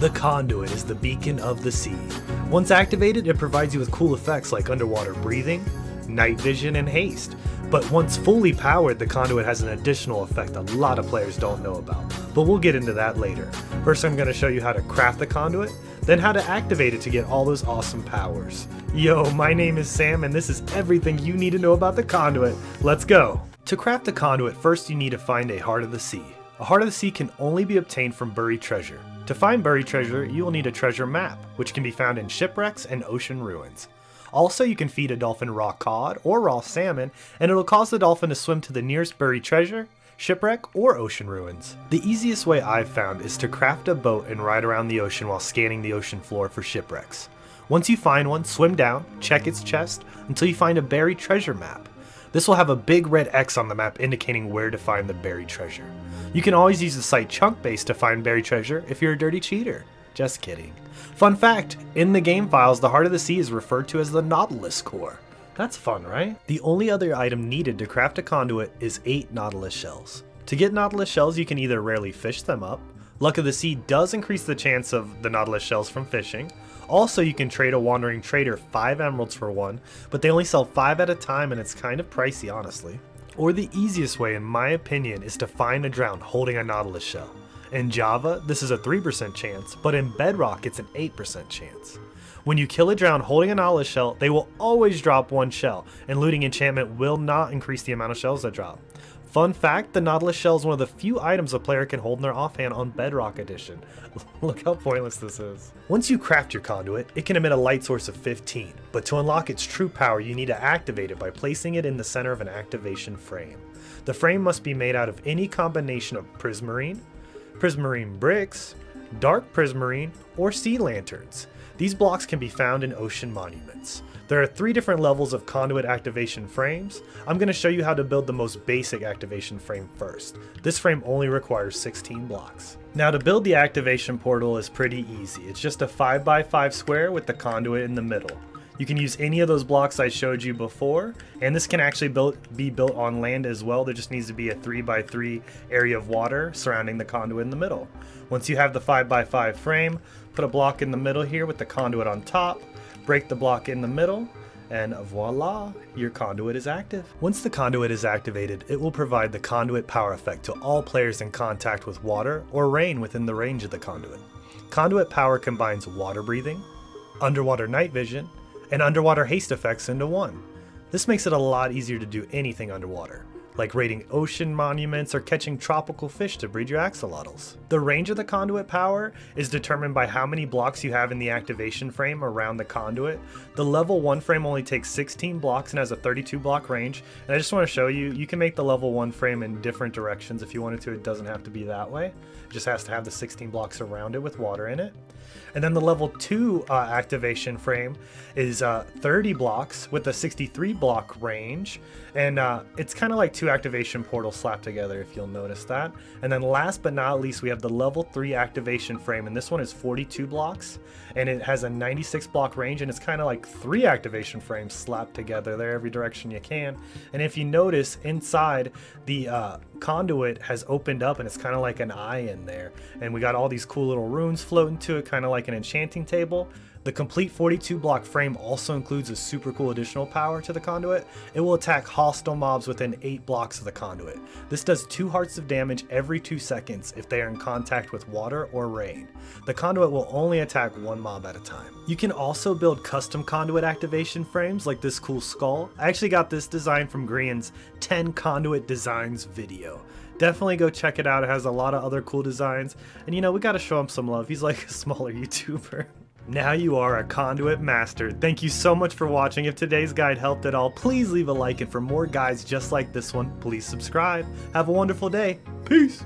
The conduit is the beacon of the sea. Once activated, it provides you with cool effects like underwater breathing, night vision, and haste. But once fully powered, the conduit has an additional effect a lot of players don't know about, but we'll get into that later. First, I'm going to show you how to craft the conduit, then how to activate it to get all those awesome powers. Yo, my name is Sam, and this is everything you need to know about the conduit. Let's go! To craft the conduit, first you need to find a Heart of the Sea. A Heart of the Sea can only be obtained from buried treasure. To find buried treasure, you will need a treasure map, which can be found in shipwrecks and ocean ruins. Also, you can feed a dolphin raw cod or raw salmon, and it'll cause the dolphin to swim to the nearest buried treasure, shipwreck, or ocean ruins. The easiest way I've found is to craft a boat and ride around the ocean while scanning the ocean floor for shipwrecks. Once you find one, swim down, check its chest, until you find a buried treasure map. This will have a big red X on the map indicating where to find the buried treasure. You can always use the site chunk base to find buried treasure if you're a dirty cheater. Just kidding. Fun fact, in the game files, the Heart of the Sea is referred to as the Nautilus core. That's fun, right? The only other item needed to craft a conduit is 8 Nautilus shells. To get Nautilus shells, you can either rarely fish them up. Luck of the Sea does increase the chance of the Nautilus shells from fishing. Also, you can trade a wandering trader 5 emeralds for one, but they only sell 5 at a time and it's kind of pricey, honestly. Or the easiest way, in my opinion, is to find a drown holding a Nautilus shell. In Java, this is a 3% chance, but in Bedrock, it's an 8% chance. When you kill a drown holding a Nautilus shell, they will always drop 1 shell, and looting enchantment will not increase the amount of shells that drop. Fun fact, the Nautilus shell is one of the few items a player can hold in their offhand on Bedrock Edition. Look how pointless this is. Once you craft your conduit, it can emit a light source of 15, but to unlock its true power, you need to activate it by placing it in the center of an activation frame. The frame must be made out of any combination of prismarine, prismarine bricks, dark prismarine, or sea lanterns. These blocks can be found in ocean monuments. There are 3 different levels of conduit activation frames. I'm going to show you how to build the most basic activation frame first. This frame only requires 16 blocks. Now, to build the activation portal is pretty easy. It's just a 5x5 square with the conduit in the middle. You can use any of those blocks I showed you before, and this can actually be built on land as well. There just needs to be a 3x3 area of water surrounding the conduit in the middle. Once you have the 5x5 frame, put a block in the middle here with the conduit on top, break the block in the middle, and voila, your conduit is active. Once the conduit is activated, it will provide the conduit power effect to all players in contact with water or rain within the range of the conduit. Conduit power combines water breathing, underwater night vision, and underwater haste effects into one. This makes it a lot easier to do anything underwater, like raiding ocean monuments or catching tropical fish to breed your axolotls. The range of the conduit power is determined by how many blocks you have in the activation frame around the conduit. The level 1 frame only takes 16 blocks and has a 32 block range, and I just want to show you, you can make the level 1 frame in different directions if you wanted to. It doesn't have to be that way. It just has to have the 16 blocks around it with water in it. And then the level 2 activation frame is 30 blocks with a 63 block range, and it's kind of like 2 activation portals slapped together, if you'll notice that. And then last but not least, we have the level 3 activation frame, and this one is 42 blocks, and it has a 96 block range, and it's kind of like 3 activation frames slapped together there every direction you can. And if you notice, inside the conduit has opened up, and it's kind of like an eye in there, and we got all these cool little runes floating to it, kind of like an enchanting table. The complete 42 block frame also includes a super cool additional power to the conduit. It will attack hostile mobs within 8 blocks of the conduit. This does 2 hearts of damage every 2 seconds if they are in contact with water or rain. The conduit will only attack 1 mob at a time. You can also build custom conduit activation frames like this cool skull. I actually got this design from Grian's 10 conduit designs video. Definitely go check it out. It has a lot of other cool designs, and you know, we gotta show him some love. He's like a smaller YouTuber. Now you are a conduit master. Thank you so much for watching. If today's guide helped at all, please leave a like, and for more guides just like this one, please subscribe. Have a wonderful day. Peace.